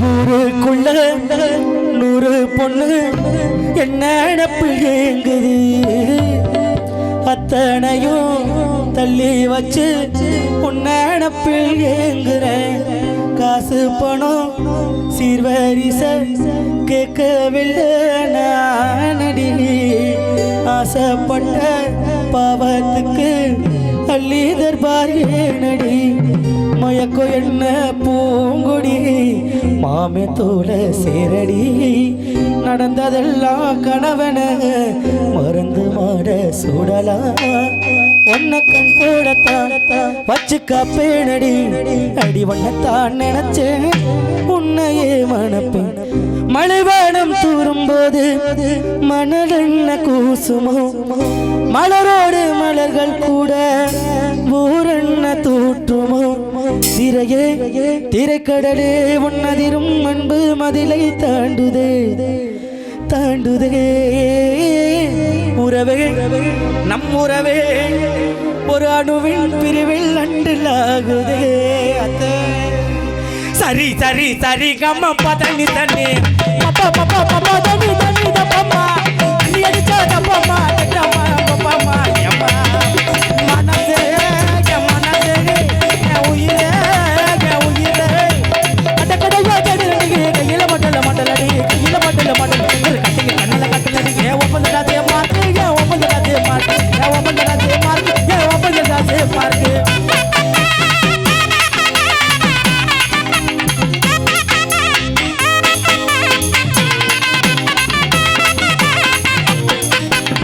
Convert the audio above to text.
ஊருக்குள்ள 100 பொண்ணு என்ன நினப்பு ஏங்குது அத்தனையும் தள்ளி வச்சு உன்னப்பில் ஏங்குறேன் காசு பணம் சீர்வரிச கேட்கவில்லை நானடி ஆசைப்பட்ட பாவத்துக்கு அள்ளி தர்பார் ஏனடி மயக்கோ என்ன பூங்குடி மாமே தோல சேரடி நடந்ததெல்லாம் கணவன மறந்து மாற சூடலாம் ஒன்ன கண் போடத்தான் வச்சு காப்பேனடி அடி ஒன்னத்தான் நினைச்சேன் உன்னையே மணப்பேன் மலைவானம் தூரும் போது மணல் என்ன கூசுமோ மலரோடு மலர்கள் கூட ஊரென்ன தூற்றுமோ திரையே திரைக்கடலே உன்னதிரும் அன்பு மதிலை தாண்டுதே தாண்டுதே உறவே நம் உறவே ஒரு அணுவின் பிரிவில் அண்டிலாகுதே அத்தே சரி சரி சரி கம்ம பதனி தண்ணி பப்பா பப்பா பப்பா தண்ணி தண்ணி தப்பம்மா